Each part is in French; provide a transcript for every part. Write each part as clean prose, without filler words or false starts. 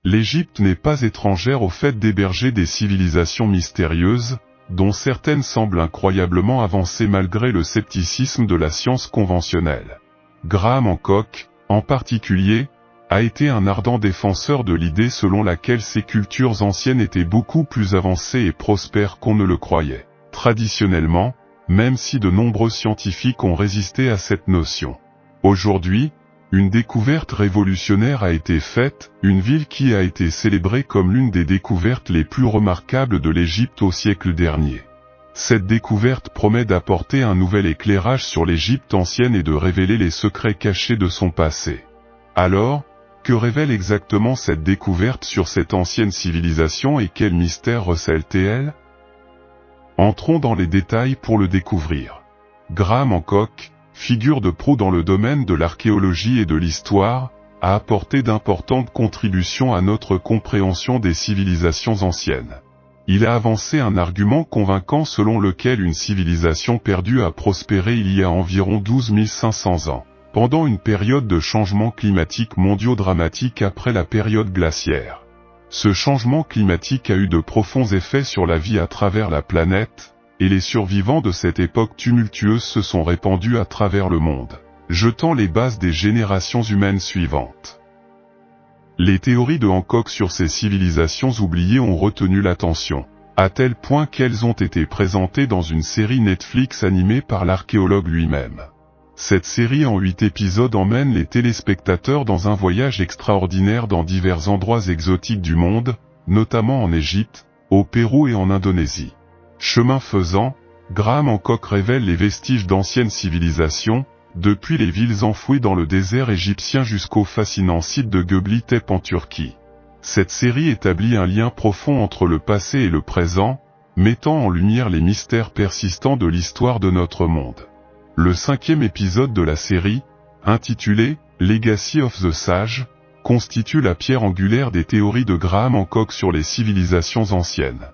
L'Égypte n'est pas étrangère au fait d'héberger des civilisations mystérieuses, dont certaines semblent incroyablement avancées malgré le scepticisme de la science conventionnelle. Graham Hancock, en particulier, a été un ardent défenseur de l'idée selon laquelle ces cultures anciennes étaient beaucoup plus avancées et prospères qu'on ne le croyait. Traditionnellement, même si de nombreux scientifiques ont résisté à cette notion. Aujourd'hui, une découverte révolutionnaire a été faite, une ville qui a été célébrée comme l'une des découvertes les plus remarquables de l'Égypte au siècle dernier. Cette découverte promet d'apporter un nouvel éclairage sur l'Égypte ancienne et de révéler les secrets cachés de son passé. Alors, que révèle exactement cette découverte sur cette ancienne civilisation et quel mystère recèle-t-elle ? Entrons dans les détails pour le découvrir. Graham Hancock, figure de proue dans le domaine de l'archéologie et de l'histoire, a apporté d'importantes contributions à notre compréhension des civilisations anciennes. Il a avancé un argument convaincant selon lequel une civilisation perdue a prospéré il y a environ 12 500 ans, pendant une période de changements climatiques mondiaux dramatiques après la période glaciaire. Ce changement climatique a eu de profonds effets sur la vie à travers la planète, et les survivants de cette époque tumultueuse se sont répandus à travers le monde, jetant les bases des générations humaines suivantes. Les théories de Hancock sur ces civilisations oubliées ont retenu l'attention, à tel point qu'elles ont été présentées dans une série Netflix animée par l'archéologue lui-même. Cette série en 8 épisodes emmène les téléspectateurs dans un voyage extraordinaire dans divers endroits exotiques du monde, notamment en Égypte, au Pérou et en Indonésie. Chemin faisant, Graham Hancock révèle les vestiges d'anciennes civilisations, depuis les villes enfouies dans le désert égyptien jusqu'au fascinant site de Göbekli Tepe en Turquie. Cette série établit un lien profond entre le passé et le présent, mettant en lumière les mystères persistants de l'histoire de notre monde. Le 5e épisode de la série, intitulé « Legacy of the Sage », constitue la pierre angulaire des théories de Graham Hancock sur les civilisations anciennes.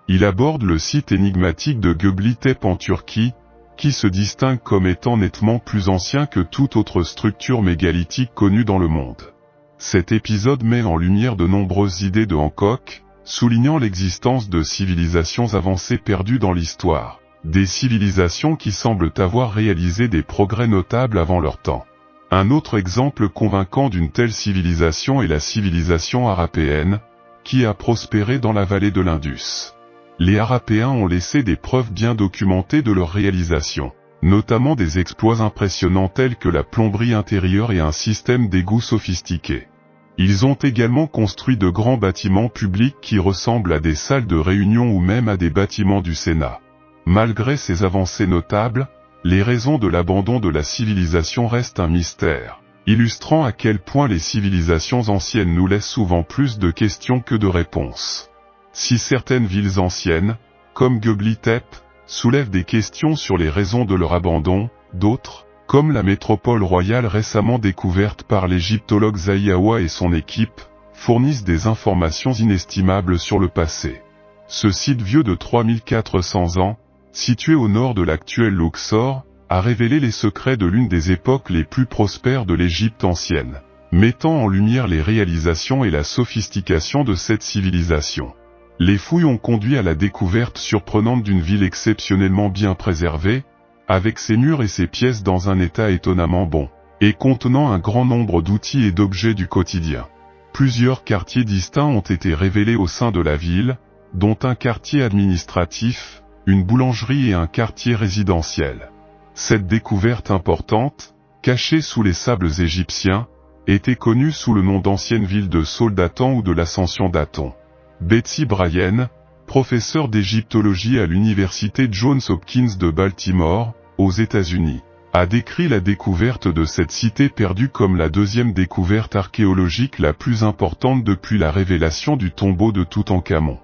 Il aborde le site énigmatique de Göbekli Tepe en Turquie, qui se distingue comme étant nettement plus ancien que toute autre structure mégalithique connue dans le monde. Cet épisode met en lumière de nombreuses idées de Hancock, soulignant l'existence de civilisations avancées perdues dans l'histoire, des civilisations qui semblent avoir réalisé des progrès notables avant leur temps. Un autre exemple convaincant d'une telle civilisation est la civilisation harapéenne, qui a prospéré dans la vallée de l'Indus. Les Harapéens ont laissé des preuves bien documentées de leur réalisation, notamment des exploits impressionnants tels que la plomberie intérieure et un système d'égout sophistiqué. Ils ont également construit de grands bâtiments publics qui ressemblent à des salles de réunion ou même à des bâtiments du Sénat. Malgré ces avancées notables, les raisons de l'abandon de la civilisation restent un mystère, illustrant à quel point les civilisations anciennes nous laissent souvent plus de questions que de réponses. Si certaines villes anciennes, comme Göbekli Tepe, soulèvent des questions sur les raisons de leur abandon, d'autres, comme la métropole royale récemment découverte par l'égyptologue Zahiawa et son équipe, fournissent des informations inestimables sur le passé. Ce site vieux de 3400 ans, situé au nord de l'actuel Luxor, a révélé les secrets de l'une des époques les plus prospères de l'Égypte ancienne, mettant en lumière les réalisations et la sophistication de cette civilisation. Les fouilles ont conduit à la découverte surprenante d'une ville exceptionnellement bien préservée, avec ses murs et ses pièces dans un état étonnamment bon, et contenant un grand nombre d'outils et d'objets du quotidien. Plusieurs quartiers distincts ont été révélés au sein de la ville, dont un quartier administratif, une boulangerie et un quartier résidentiel. Cette découverte importante, cachée sous les sables égyptiens, était connue sous le nom d'ancienne ville de Saule d'Aton ou de l'Ascension d'Aton. Betsy Bryan, professeure d'égyptologie à l'université Johns Hopkins de Baltimore, aux États-Unis, a décrit la découverte de cette cité perdue comme la deuxième découverte archéologique la plus importante depuis la révélation du tombeau de Toutankhamon.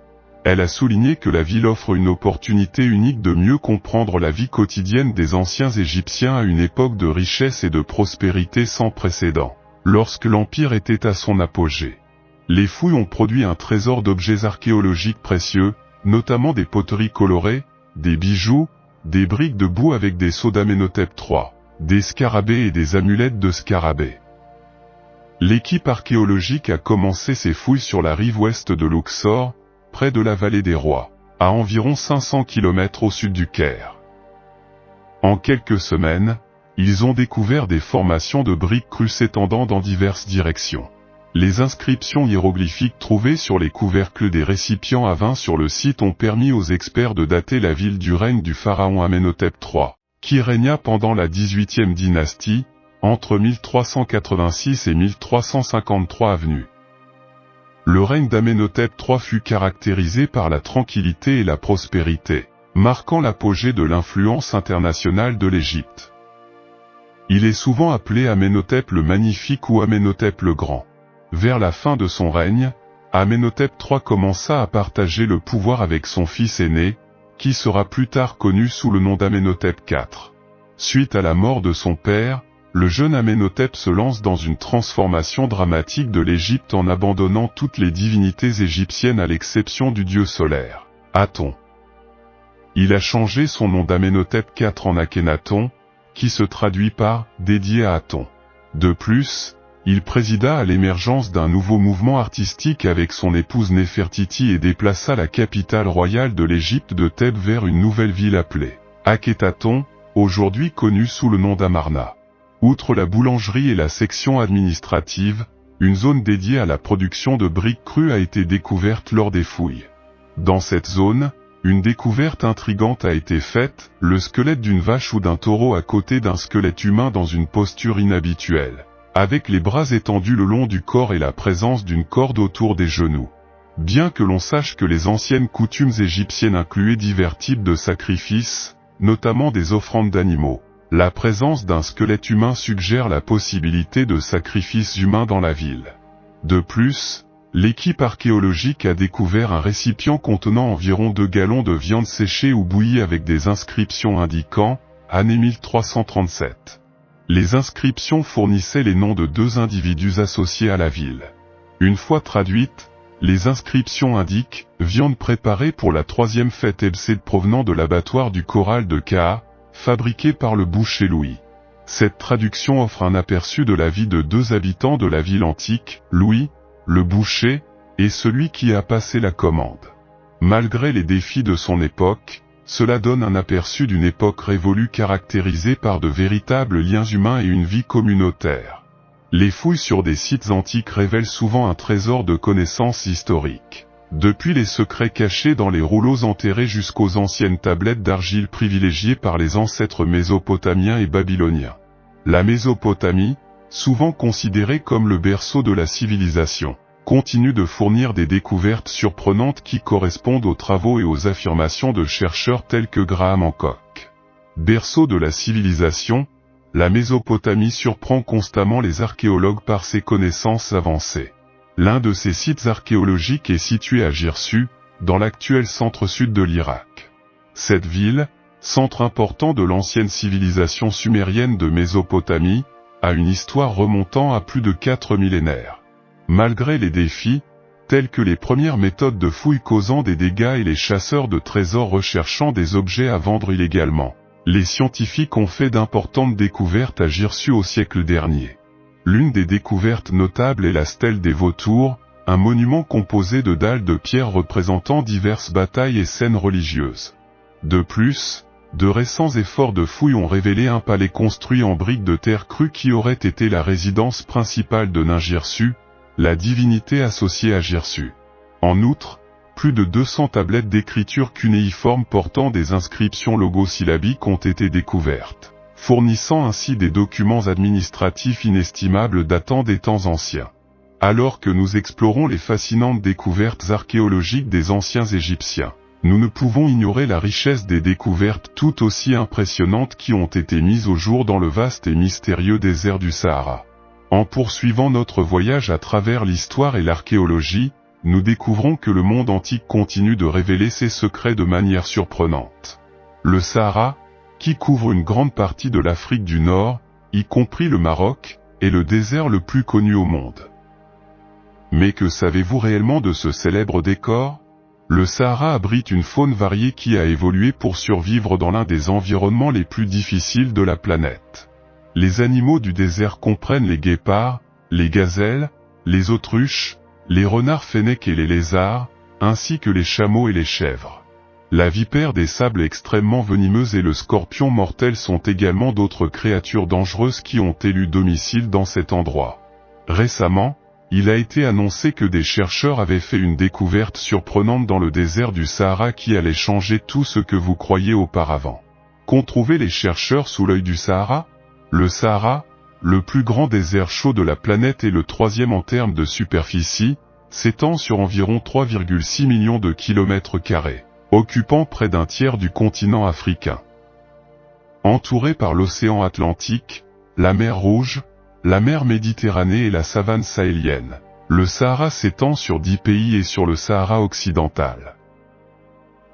Elle a souligné que la ville offre une opportunité unique de mieux comprendre la vie quotidienne des anciens Égyptiens à une époque de richesse et de prospérité sans précédent, lorsque l'Empire était à son apogée. Les fouilles ont produit un trésor d'objets archéologiques précieux, notamment des poteries colorées, des bijoux, des briques de boue avec des sceaux d'Amenhotep III, des scarabées et des amulettes de scarabées. L'équipe archéologique a commencé ses fouilles sur la rive ouest de Luxor, près de la vallée des Rois, à environ 500 km au sud du Caire. En quelques semaines, ils ont découvert des formations de briques crues s'étendant dans diverses directions. Les inscriptions hiéroglyphiques trouvées sur les couvercles des récipients à vin sur le site ont permis aux experts de dater la ville du règne du pharaon Amenhotep III, qui régna pendant la 18e dynastie, entre 1386 et 1353 avenue. Le règne d'Amenhotep III fut caractérisé par la tranquillité et la prospérité, marquant l'apogée de l'influence internationale de l'Égypte. Il est souvent appelé Amenhotep le Magnifique ou Amenhotep le Grand. Vers la fin de son règne, Amenhotep III commença à partager le pouvoir avec son fils aîné, qui sera plus tard connu sous le nom d'Amenhotep IV. Suite à la mort de son père, le jeune Amenhotep se lance dans une transformation dramatique de l'Égypte en abandonnant toutes les divinités égyptiennes à l'exception du dieu solaire, Aton. Il a changé son nom d'Amenhotep IV en Akhenaton, qui se traduit par « dédié à Aton ». De plus, il présida à l'émergence d'un nouveau mouvement artistique avec son épouse Néfertiti et déplaça la capitale royale de l'Égypte de Thèbes vers une nouvelle ville appelée Akhénaton, aujourd'hui connue sous le nom d'Amarna. Outre la boulangerie et la section administrative, une zone dédiée à la production de briques crues a été découverte lors des fouilles. Dans cette zone, une découverte intrigante a été faite, le squelette d'une vache ou d'un taureau à côté d'un squelette humain dans une posture inhabituelle, avec les bras étendus le long du corps et la présence d'une corde autour des genoux. Bien que l'on sache que les anciennes coutumes égyptiennes incluaient divers types de sacrifices, notamment des offrandes d'animaux, la présence d'un squelette humain suggère la possibilité de sacrifices humains dans la ville. De plus, l'équipe archéologique a découvert un récipient contenant environ 2 gallons de viande séchée ou bouillie avec des inscriptions indiquant « année 1337 ». Les inscriptions fournissaient les noms de 2 individus associés à la ville. Une fois traduites, les inscriptions indiquent « viande préparée pour la 3e fête Ebsed provenant de l'abattoir du corral de Kaa, fabriquée par le boucher Louis ». Cette traduction offre un aperçu de la vie de 2 habitants de la ville antique, Louis, le boucher, et celui qui a passé la commande. Malgré les défis de son époque, cela donne un aperçu d'une époque révolue caractérisée par de véritables liens humains et une vie communautaire. Les fouilles sur des sites antiques révèlent souvent un trésor de connaissances historiques. Depuis les secrets cachés dans les rouleaux enterrés jusqu'aux anciennes tablettes d'argile privilégiées par les ancêtres mésopotamiens et babyloniens. La Mésopotamie, souvent considérée comme le berceau de la civilisation, continue de fournir des découvertes surprenantes qui correspondent aux travaux et aux affirmations de chercheurs tels que Graham Hancock. Berceau de la civilisation, la Mésopotamie surprend constamment les archéologues par ses connaissances avancées. L'un de ces sites archéologiques est situé à Girsu, dans l'actuel centre-sud de l'Irak. Cette ville, centre important de l'ancienne civilisation sumérienne de Mésopotamie, a une histoire remontant à plus de 4 millénaires. Malgré les défis, tels que les premières méthodes de fouilles causant des dégâts et les chasseurs de trésors recherchant des objets à vendre illégalement, les scientifiques ont fait d'importantes découvertes à Girsu au siècle dernier. L'une des découvertes notables est la stèle des vautours, un monument composé de dalles de pierre représentant diverses batailles et scènes religieuses. De plus, de récents efforts de fouilles ont révélé un palais construit en briques de terre crue qui aurait été la résidence principale de Ningirsu, la divinité associée à Girsu. En outre, plus de 200 tablettes d'écriture cunéiforme portant des inscriptions logosyllabiques ont été découvertes, fournissant ainsi des documents administratifs inestimables datant des temps anciens. Alors que nous explorons les fascinantes découvertes archéologiques des anciens Égyptiens, nous ne pouvons ignorer la richesse des découvertes tout aussi impressionnantes qui ont été mises au jour dans le vaste et mystérieux désert du Sahara. En poursuivant notre voyage à travers l'histoire et l'archéologie, nous découvrons que le monde antique continue de révéler ses secrets de manière surprenante. Le Sahara, qui couvre une grande partie de l'Afrique du Nord, y compris le Maroc, est le désert le plus connu au monde. Mais que savez-vous réellement de ce célèbre décor ? Le Sahara abrite une faune variée qui a évolué pour survivre dans l'un des environnements les plus difficiles de la planète. Les animaux du désert comprennent les guépards, les gazelles, les autruches, les renards fennecs et les lézards, ainsi que les chameaux et les chèvres. La vipère des sables extrêmement venimeuse et le scorpion mortel sont également d'autres créatures dangereuses qui ont élu domicile dans cet endroit. Récemment, il a été annoncé que des chercheurs avaient fait une découverte surprenante dans le désert du Sahara qui allait changer tout ce que vous croyiez auparavant. Qu'ont trouvé les chercheurs sous l'œil du Sahara? Le Sahara, le plus grand désert chaud de la planète et le troisième en termes de superficie, s'étend sur environ 3,6 millions de kilomètres carrés, occupant près d'un tiers du continent africain. Entouré par l'océan Atlantique, la mer Rouge, la mer Méditerranée et la savane sahélienne, le Sahara s'étend sur 10 pays et sur le Sahara occidental.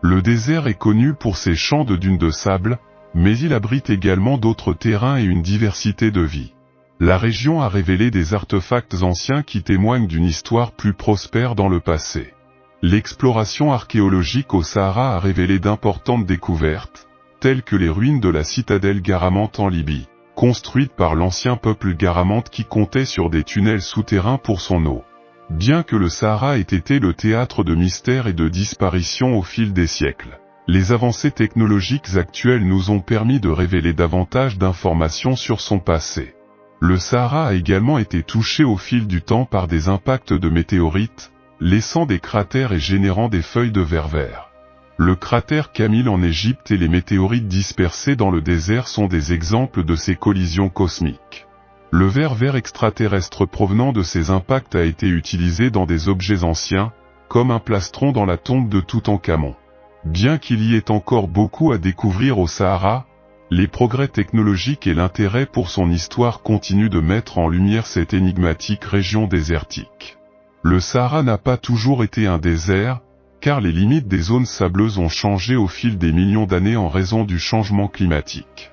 Le désert est connu pour ses champs de dunes de sable, mais il abrite également d'autres terrains et une diversité de vie. La région a révélé des artefacts anciens qui témoignent d'une histoire plus prospère dans le passé. L'exploration archéologique au Sahara a révélé d'importantes découvertes, telles que les ruines de la citadelle Garamante en Libye, construite par l'ancien peuple Garamante qui comptait sur des tunnels souterrains pour son eau. Bien que le Sahara ait été le théâtre de mystères et de disparitions au fil des siècles, les avancées technologiques actuelles nous ont permis de révéler davantage d'informations sur son passé. Le Sahara a également été touché au fil du temps par des impacts de météorites, laissant des cratères et générant des feuilles de verre vert. Le cratère Camille en Égypte et les météorites dispersées dans le désert sont des exemples de ces collisions cosmiques. Le verre vert extraterrestre provenant de ces impacts a été utilisé dans des objets anciens, comme un plastron dans la tombe de Toutankhamon. Bien qu'il y ait encore beaucoup à découvrir au Sahara, les progrès technologiques et l'intérêt pour son histoire continuent de mettre en lumière cette énigmatique région désertique. Le Sahara n'a pas toujours été un désert, car les limites des zones sableuses ont changé au fil des millions d'années en raison du changement climatique.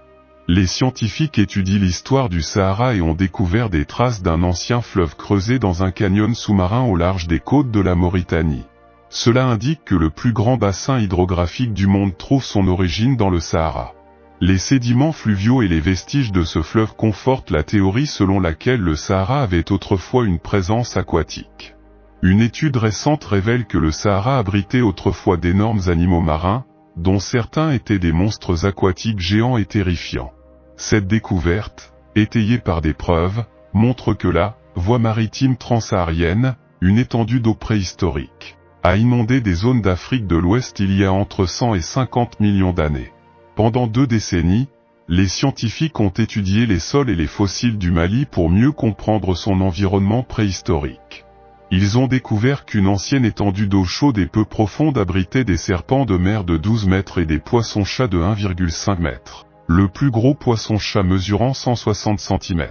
Les scientifiques étudient l'histoire du Sahara et ont découvert des traces d'un ancien fleuve creusé dans un canyon sous-marin au large des côtes de la Mauritanie. Cela indique que le plus grand bassin hydrographique du monde trouve son origine dans le Sahara. Les sédiments fluviaux et les vestiges de ce fleuve confortent la théorie selon laquelle le Sahara avait autrefois une présence aquatique. Une étude récente révèle que le Sahara abritait autrefois d'énormes animaux marins, dont certains étaient des monstres aquatiques géants et terrifiants. Cette découverte, étayée par des preuves, montre que la voie maritime transsaharienne, une étendue d'eau préhistorique, a inondé des zones d'Afrique de l'Ouest il y a entre 100 et 50 millions d'années. Pendant 2 décennies, les scientifiques ont étudié les sols et les fossiles du Mali pour mieux comprendre son environnement préhistorique. Ils ont découvert qu'une ancienne étendue d'eau chaude et peu profonde abritait des serpents de mer de 12 mètres et des poissons-chats de 1,5 mètre, le plus gros poisson-chat mesurant 160 cm.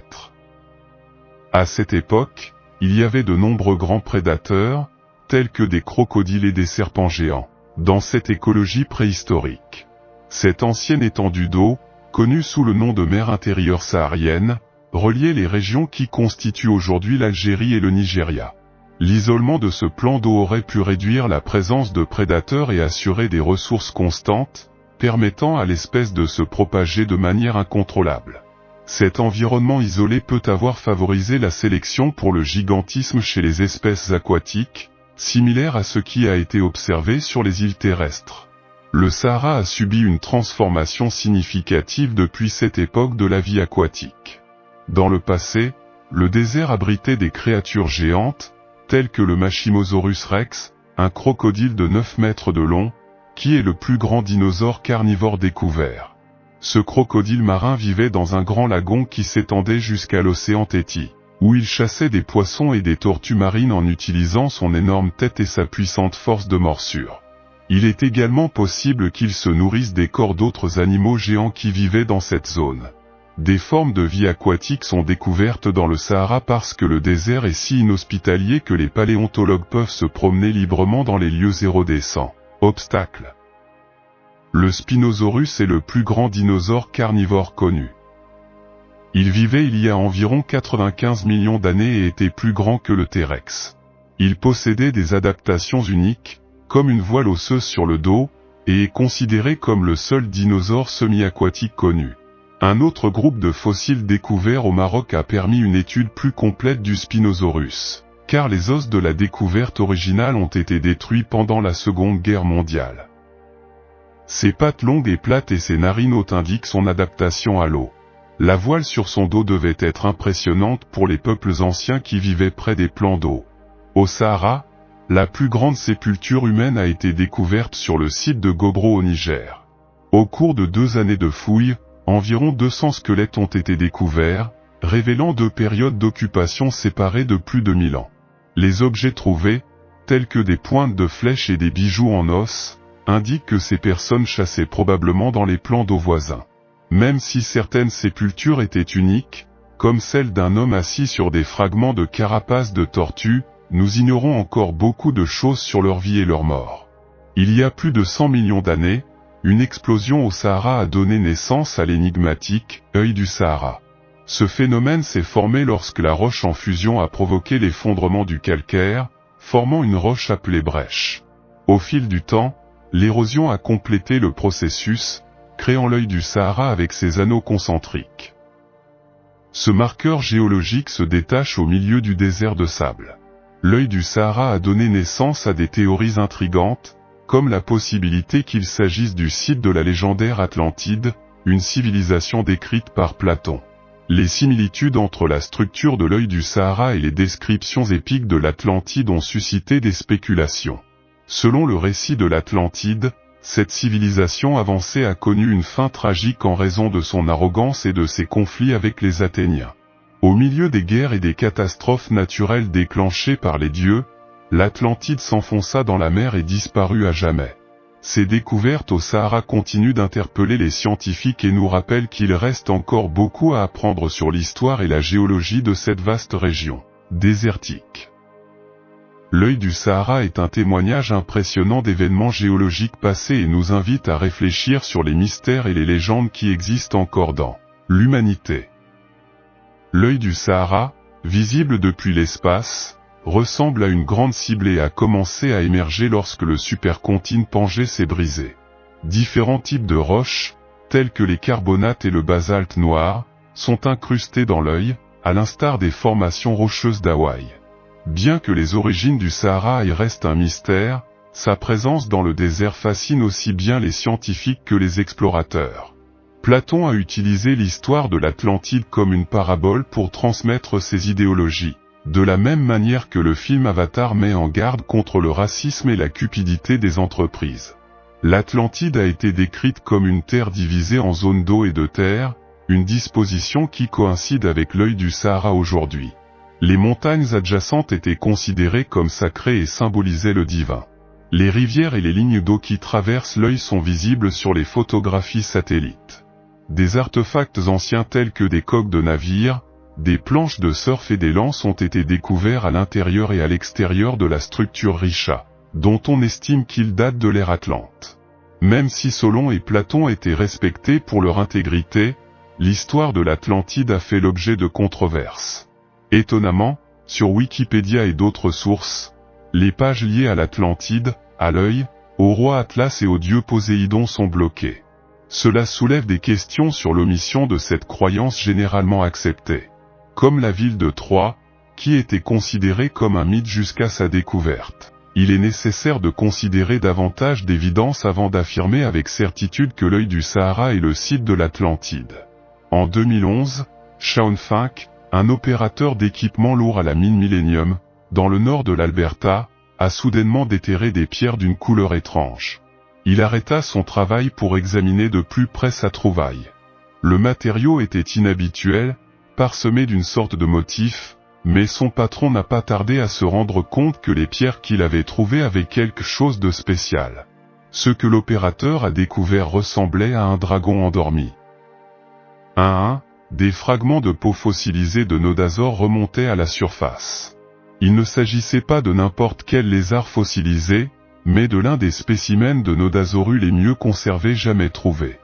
À cette époque, il y avait de nombreux grands prédateurs, tels que des crocodiles et des serpents géants, dans cette écologie préhistorique. Cette ancienne étendue d'eau, connue sous le nom de mer intérieure saharienne, reliait les régions qui constituent aujourd'hui l'Algérie et le Nigeria. L'isolement de ce plan d'eau aurait pu réduire la présence de prédateurs et assurer des ressources constantes, permettant à l'espèce de se propager de manière incontrôlable. Cet environnement isolé peut avoir favorisé la sélection pour le gigantisme chez les espèces aquatiques, similaire à ce qui a été observé sur les îles terrestres. Le Sahara a subi une transformation significative depuis cette époque de la vie aquatique. Dans le passé, le désert abritait des créatures géantes, telles que le Machimosaurus rex, un crocodile de 9 mètres de long, qui est le plus grand dinosaure carnivore découvert. Ce crocodile marin vivait dans un grand lagon qui s'étendait jusqu'à l'océan Téti, où il chassait des poissons et des tortues marines en utilisant son énorme tête et sa puissante force de morsure. Il est également possible qu'il se nourrisse des corps d'autres animaux géants qui vivaient dans cette zone. Des formes de vie aquatique sont découvertes dans le Sahara parce que le désert est si inhospitalier que les paléontologues peuvent se promener librement dans les lieux érodés sans obstacle. Le Spinosaurus est le plus grand dinosaure carnivore connu. Il vivait il y a environ 95 millions d'années et était plus grand que le T-Rex. Il possédait des adaptations uniques, comme une voile osseuse sur le dos, et est considéré comme le seul dinosaure semi-aquatique connu. Un autre groupe de fossiles découverts au Maroc a permis une étude plus complète du Spinosaurus, car les os de la découverte originale ont été détruits pendant la Seconde Guerre mondiale. Ses pattes longues et plates et ses narines hautes indiquent son adaptation à l'eau. La voile sur son dos devait être impressionnante pour les peuples anciens qui vivaient près des plans d'eau. Au Sahara, la plus grande sépulture humaine a été découverte sur le site de Gobro au Niger. Au cours de 2 années de fouilles, environ 200 squelettes ont été découverts, révélant 2 périodes d'occupation séparées de plus de 1000 ans. Les objets trouvés, tels que des pointes de flèches et des bijoux en os, indiquent que ces personnes chassaient probablement dans les plans d'eau voisins. Même si certaines sépultures étaient uniques, comme celle d'un homme assis sur des fragments de carapace de tortue, nous ignorons encore beaucoup de choses sur leur vie et leur mort. Il y a plus de 100 millions d'années, une explosion au Sahara a donné naissance à l'énigmatique « œil du Sahara ». Ce phénomène s'est formé lorsque la roche en fusion a provoqué l'effondrement du calcaire, formant une roche appelée brèche. Au fil du temps, l'érosion a complété le processus, créant l'œil du Sahara avec ses anneaux concentriques. Ce marqueur géologique se détache au milieu du désert de sable. L'œil du Sahara a donné naissance à des théories intrigantes, comme la possibilité qu'il s'agisse du site de la légendaire Atlantide, une civilisation décrite par Platon. Les similitudes entre la structure de l'œil du Sahara et les descriptions épiques de l'Atlantide ont suscité des spéculations. Selon le récit de l'Atlantide, cette civilisation avancée a connu une fin tragique en raison de son arrogance et de ses conflits avec les Athéniens. Au milieu des guerres et des catastrophes naturelles déclenchées par les dieux, l'Atlantide s'enfonça dans la mer et disparut à jamais. Ces découvertes au Sahara continuent d'interpeller les scientifiques et nous rappellent qu'il reste encore beaucoup à apprendre sur l'histoire et la géologie de cette vaste région désertique. L'œil du Sahara est un témoignage impressionnant d'événements géologiques passés et nous invite à réfléchir sur les mystères et les légendes qui existent encore dans l'humanité. L'œil du Sahara, visible depuis l'espace, ressemble à une grande cible et a commencé à émerger lorsque le supercontinent Pangée s'est brisé. Différents types de roches, tels que les carbonates et le basalte noir, sont incrustés dans l'œil, à l'instar des formations rocheuses d'Hawaï. Bien que les origines du Sahara y restent un mystère, sa présence dans le désert fascine aussi bien les scientifiques que les explorateurs. Platon a utilisé l'histoire de l'Atlantide comme une parabole pour transmettre ses idéologies, de la même manière que le film Avatar met en garde contre le racisme et la cupidité des entreprises. L'Atlantide a été décrite comme une terre divisée en zones d'eau et de terre, une disposition qui coïncide avec l'œil du Sahara aujourd'hui. Les montagnes adjacentes étaient considérées comme sacrées et symbolisaient le divin. Les rivières et les lignes d'eau qui traversent l'œil sont visibles sur les photographies satellites. Des artefacts anciens tels que des coques de navires, des planches de surf et des lances ont été découverts à l'intérieur et à l'extérieur de la structure Richa, dont on estime qu'ils datent de l'ère Atlante. Même si Solon et Platon étaient respectés pour leur intégrité, l'histoire de l'Atlantide a fait l'objet de controverses. Étonnamment, sur Wikipédia et d'autres sources, les pages liées à l'Atlantide, à l'œil, au roi Atlas et au dieu Poséidon sont bloquées. Cela soulève des questions sur l'omission de cette croyance généralement acceptée. Comme la ville de Troie, qui était considérée comme un mythe jusqu'à sa découverte. Il est nécessaire de considérer davantage d'évidence avant d'affirmer avec certitude que l'œil du Sahara est le site de l'Atlantide. En 2011, Shaun Fink, un opérateur d'équipement lourd à la mine Millennium, dans le nord de l'Alberta, a soudainement déterré des pierres d'une couleur étrange. Il arrêta son travail pour examiner de plus près sa trouvaille. Le matériau était inhabituel, parsemé d'une sorte de motif, mais son patron n'a pas tardé à se rendre compte que les pierres qu'il avait trouvées avaient quelque chose de spécial. Ce que l'opérateur a découvert ressemblait à un dragon endormi. Des fragments de peau fossilisée de nodazores remontaient à la surface. Il ne s'agissait pas de n'importe quel lézard fossilisé, mais de l'un des spécimens de Nodazorus les mieux conservés jamais trouvés.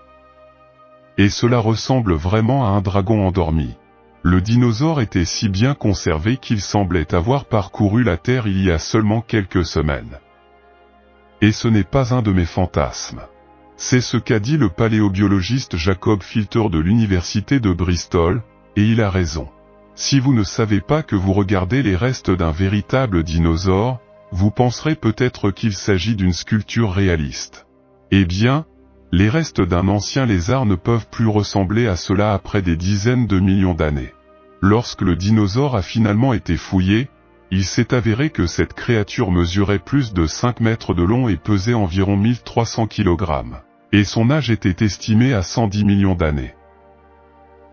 Et cela ressemble vraiment à un dragon endormi. Le dinosaure était si bien conservé qu'il semblait avoir parcouru la Terre il y a seulement quelques semaines. Et ce n'est pas un de mes fantasmes. C'est ce qu'a dit le paléobiologiste Jacob Filter de l'université de Bristol, et il a raison. Si vous ne savez pas que vous regardez les restes d'un véritable dinosaure, vous penserez peut-être qu'il s'agit d'une sculpture réaliste. Eh bien, les restes d'un ancien lézard ne peuvent plus ressembler à cela après des dizaines de millions d'années. Lorsque le dinosaure a finalement été fouillé, il s'est avéré que cette créature mesurait plus de 5 mètres de long et pesait environ 1300 kg. Et son âge était estimé à 110 millions d'années.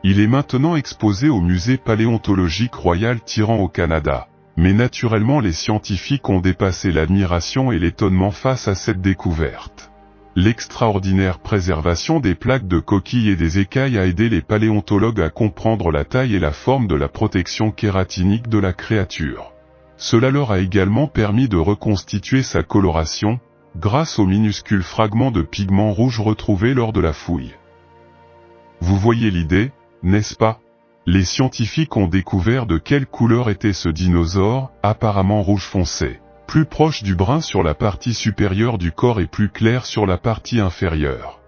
Il est maintenant exposé au musée paléontologique Royal Tyran au Canada, mais naturellement les scientifiques ont dépassé l'admiration et l'étonnement face à cette découverte. L'extraordinaire préservation des plaques de coquilles et des écailles a aidé les paléontologues à comprendre la taille et la forme de la protection kératinique de la créature. Cela leur a également permis de reconstituer sa coloration, grâce aux minuscules fragments de pigments rouges retrouvés lors de la fouille. Vous voyez l'idée, n'est-ce pas? Les scientifiques ont découvert de quelle couleur était ce dinosaure, apparemment rouge foncé, plus proche du brun sur la partie supérieure du corps et plus clair sur la partie inférieure.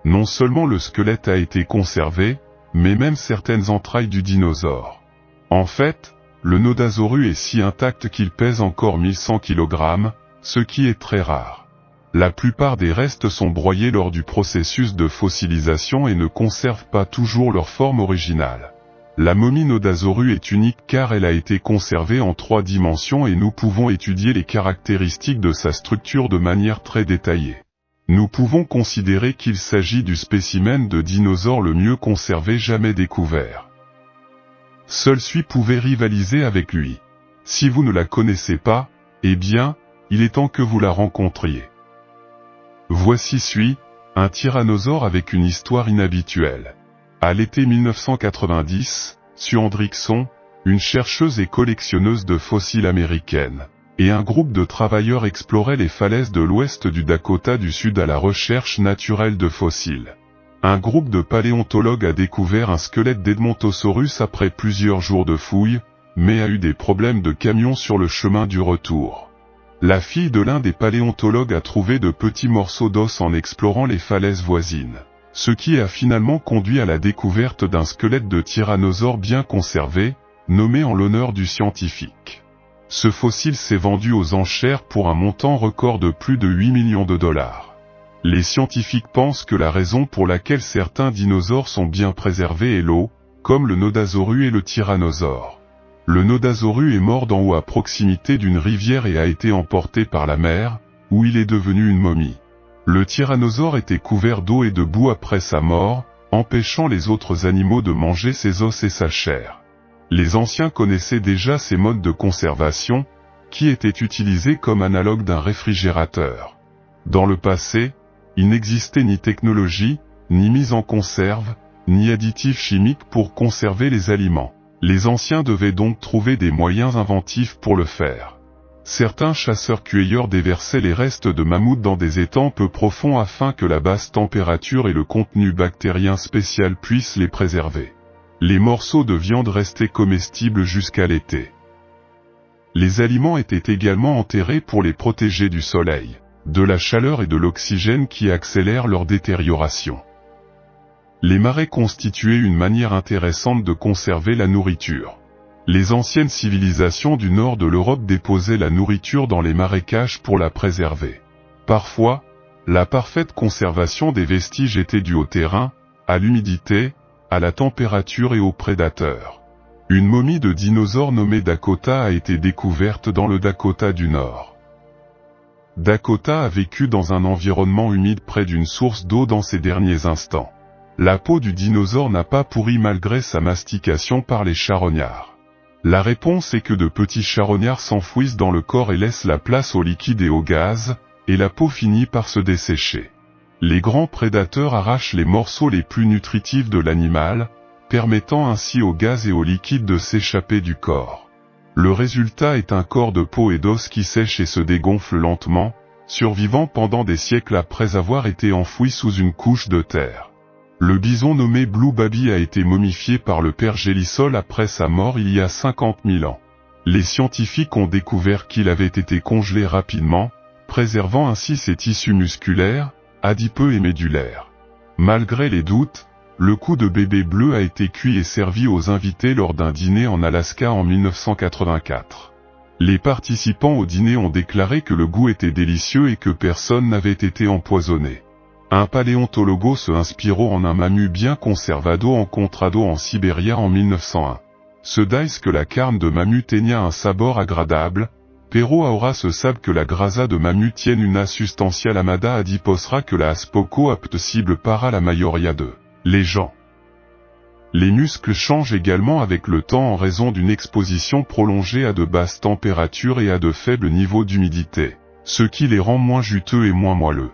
Non seulement le squelette a été conservé, mais même certaines entrailles du dinosaure. En fait, le Nodosaurus est si intact qu'il pèse encore 1100 kg, ce qui est très rare. La plupart des restes sont broyés lors du processus de fossilisation et ne conservent pas toujours leur forme originale. La momie Nodosaurus est unique car elle a été conservée en 3 dimensions et nous pouvons étudier les caractéristiques de sa structure de manière très détaillée. Nous pouvons considérer qu'il s'agit du spécimen de dinosaure le mieux conservé jamais découvert. Seul celui pouvait rivaliser avec lui. Si vous ne la connaissez pas, eh bien, il est temps que vous la rencontriez. Voici celui, un tyrannosaure avec une histoire inhabituelle. À l'été 1990, Sue Hendrickson, une chercheuse et collectionneuse de fossiles américaine, et un groupe de travailleurs exploraient les falaises de l'ouest du Dakota du Sud à la recherche naturelle de fossiles. Un groupe de paléontologues a découvert un squelette d'Edmontosaurus après plusieurs jours de fouilles, mais a eu des problèmes de camion sur le chemin du retour. La fille de l'un des paléontologues a trouvé de petits morceaux d'os en explorant les falaises voisines, ce qui a finalement conduit à la découverte d'un squelette de tyrannosaure bien conservé, nommé en l'honneur du scientifique. Ce fossile s'est vendu aux enchères pour un montant record de plus de 8 millions de dollars. Les scientifiques pensent que la raison pour laquelle certains dinosaures sont bien préservés est l'eau, comme le Nodosaurus et le tyrannosaure. Le Nodosaurus est mort d'en haut à proximité d'une rivière et a été emporté par la mer, où il est devenu une momie. Le tyrannosaure était couvert d'eau et de boue après sa mort, empêchant les autres animaux de manger ses os et sa chair. Les anciens connaissaient déjà ces modes de conservation, qui étaient utilisés comme analogue d'un réfrigérateur. Dans le passé, il n'existait ni technologie, ni mise en conserve, ni additifs chimiques pour conserver les aliments. Les anciens devaient donc trouver des moyens inventifs pour le faire. Certains chasseurs-cueilleurs déversaient les restes de mammouths dans des étangs peu profonds afin que la basse température et le contenu bactérien spécial puissent les préserver. Les morceaux de viande restaient comestibles jusqu'à l'été. Les aliments étaient également enterrés pour les protéger du soleil, de la chaleur et de l'oxygène qui accélèrent leur détérioration. Les marais constituaient une manière intéressante de conserver la nourriture. Les anciennes civilisations du nord de l'Europe déposaient la nourriture dans les marécages pour la préserver. Parfois, la parfaite conservation des vestiges était due au terrain, à l'humidité, à la température et aux prédateurs. Une momie de dinosaure nommée Dakota a été découverte dans le Dakota du Nord. Dakota a vécu dans un environnement humide près d'une source d'eau dans ses derniers instants. La peau du dinosaure n'a pas pourri malgré sa mastication par les charognards. La réponse est que de petits charognards s'enfouissent dans le corps et laissent la place au liquide et au gaz, et la peau finit par se dessécher. Les grands prédateurs arrachent les morceaux les plus nutritifs de l'animal, permettant ainsi au gaz et au liquide de s'échapper du corps. Le résultat est un corps de peau et d'os qui sèche et se dégonfle lentement, survivant pendant des siècles après avoir été enfoui sous une couche de terre. Le bison nommé Blue Baby a été momifié par le père Gélisol après sa mort il y a 50 000 ans. Les scientifiques ont découvert qu'il avait été congelé rapidement, préservant ainsi ses tissus musculaires, adipeux et médulaire. Malgré les doutes, le cou de bébé bleu a été cuit et servi aux invités lors d'un dîner en Alaska en 1984. Les participants au dîner ont déclaré que le goût était délicieux et que personne n'avait été empoisonné. Un paléontologo se inspirant en un mammut bien conservado encontrado en Sibéria en 1901. Se dice que la carne de mammut tenía un sabor agradable, pero ahora se sabe que la grasa de mammut tiene una sustancia llamada adiposra que la hace poco aptecible para la mayoría de les gens. Les muscles changent également avec le temps en raison d'une exposition prolongée à de basses températures et à de faibles niveaux d'humidité, ce qui les rend moins juteux et moins moelleux.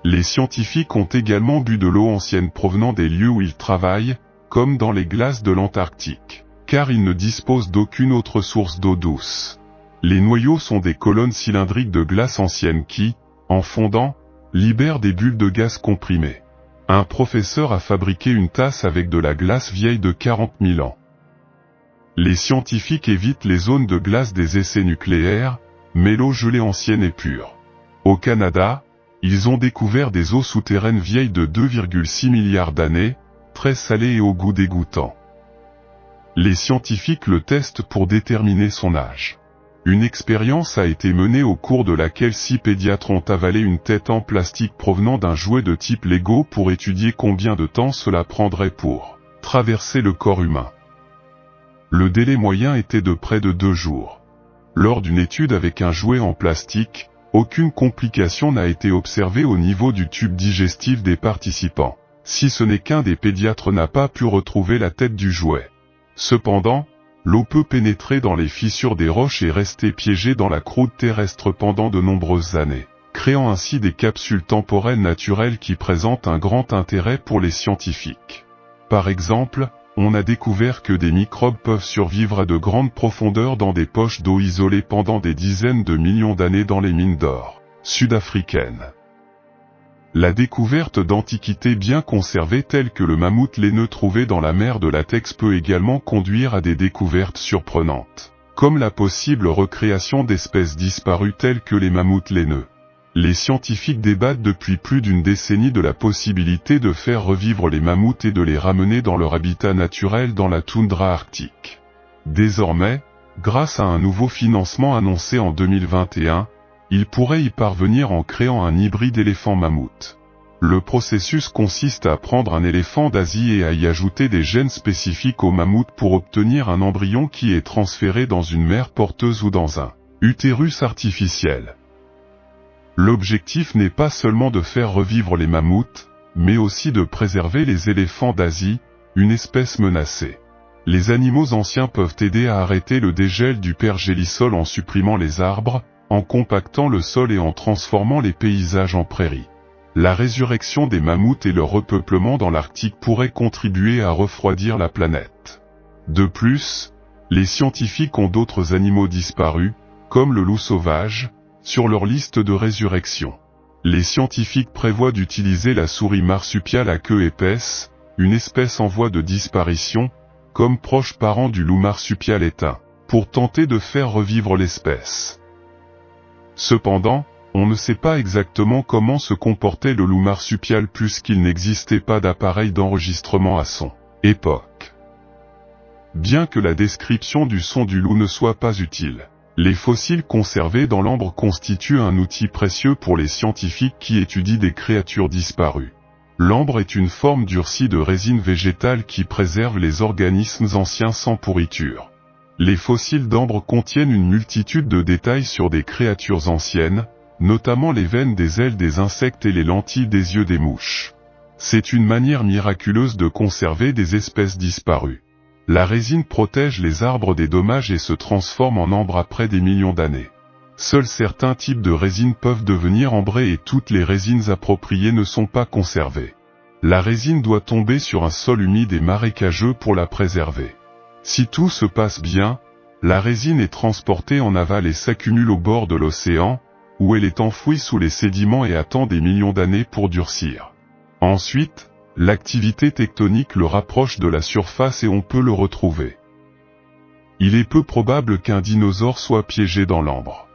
Les scientifiques ont également bu de l'eau ancienne provenant des lieux où ils travaillent, comme dans les glaces de l'Antarctique, car ils ne disposent d'aucune autre source d'eau douce. Les noyaux sont des colonnes cylindriques de glace ancienne qui, en fondant, libèrent des bulles de gaz comprimées. Un professeur a fabriqué une tasse avec de la glace vieille de 40 000 ans. Les scientifiques évitent les zones de glace des essais nucléaires, mais l'eau gelée ancienne est pure. Au Canada, ils ont découvert des eaux souterraines vieilles de 2,6 milliards d'années, très salées et au goût dégoûtant. Les scientifiques le testent pour déterminer son âge. Une expérience a été menée au cours de laquelle 6 pédiatres ont avalé une tête en plastique provenant d'un jouet de type Lego pour étudier combien de temps cela prendrait pour traverser le corps humain. Le délai moyen était de près de 2 jours. Lors d'une étude avec un jouet en plastique, aucune complication n'a été observée au niveau du tube digestif des participants, si ce n'est qu'un des pédiatres n'a pas pu retrouver la tête du jouet. Cependant, l'eau peut pénétrer dans les fissures des roches et rester piégée dans la croûte terrestre pendant de nombreuses années, créant ainsi des capsules temporelles naturelles qui présentent un grand intérêt pour les scientifiques. Par exemple, on a découvert que des microbes peuvent survivre à de grandes profondeurs dans des poches d'eau isolées pendant des dizaines de millions d'années dans les mines d'or sud-africaines. La découverte d'antiquités bien conservées telles que le mammouth laineux trouvé dans la mer de latex peut également conduire à des découvertes surprenantes, comme la possible recréation d'espèces disparues telles que les mammouths laineux. Les scientifiques débattent depuis plus d'une décennie de la possibilité de faire revivre les mammouths et de les ramener dans leur habitat naturel dans la toundra arctique. Désormais, grâce à un nouveau financement annoncé en 2021, ils pourraient y parvenir en créant un hybride éléphant-mammouth. Le processus consiste à prendre un éléphant d'Asie et à y ajouter des gènes spécifiques au mammouth pour obtenir un embryon qui est transféré dans une mère porteuse ou dans un utérus artificiel. L'objectif n'est pas seulement de faire revivre les mammouths, mais aussi de préserver les éléphants d'Asie, une espèce menacée. Les animaux anciens peuvent aider à arrêter le dégel du pergélisol en supprimant les arbres, en compactant le sol et en transformant les paysages en prairies. La résurrection des mammouths et leur repeuplement dans l'Arctique pourraient contribuer à refroidir la planète. De plus, les scientifiques ont d'autres animaux disparus, comme le loup sauvage, sur leur liste de résurrection. Les scientifiques prévoient d'utiliser la souris marsupiale à queue épaisse, une espèce en voie de disparition, comme proche parent du loup marsupial éteint, pour tenter de faire revivre l'espèce. Cependant, on ne sait pas exactement comment se comportait le loup marsupial puisqu'il n'existait pas d'appareil d'enregistrement à son époque. Bien que la description du son du loup ne soit pas utile, les fossiles conservés dans l'ambre constituent un outil précieux pour les scientifiques qui étudient des créatures disparues. L'ambre est une forme durcie de résine végétale qui préserve les organismes anciens sans pourriture. Les fossiles d'ambre contiennent une multitude de détails sur des créatures anciennes, notamment les veines des ailes des insectes et les lentilles des yeux des mouches. C'est une manière miraculeuse de conserver des espèces disparues. La résine protège les arbres des dommages et se transforme en ambre après des millions d'années. Seuls certains types de résine peuvent devenir ambrées et toutes les résines appropriées ne sont pas conservées. La résine doit tomber sur un sol humide et marécageux pour la préserver. Si tout se passe bien, la résine est transportée en aval et s'accumule au bord de l'océan, où elle est enfouie sous les sédiments et attend des millions d'années pour durcir. Ensuite, l'activité tectonique le rapproche de la surface et on peut le retrouver. Il est peu probable qu'un dinosaure soit piégé dans l'ambre.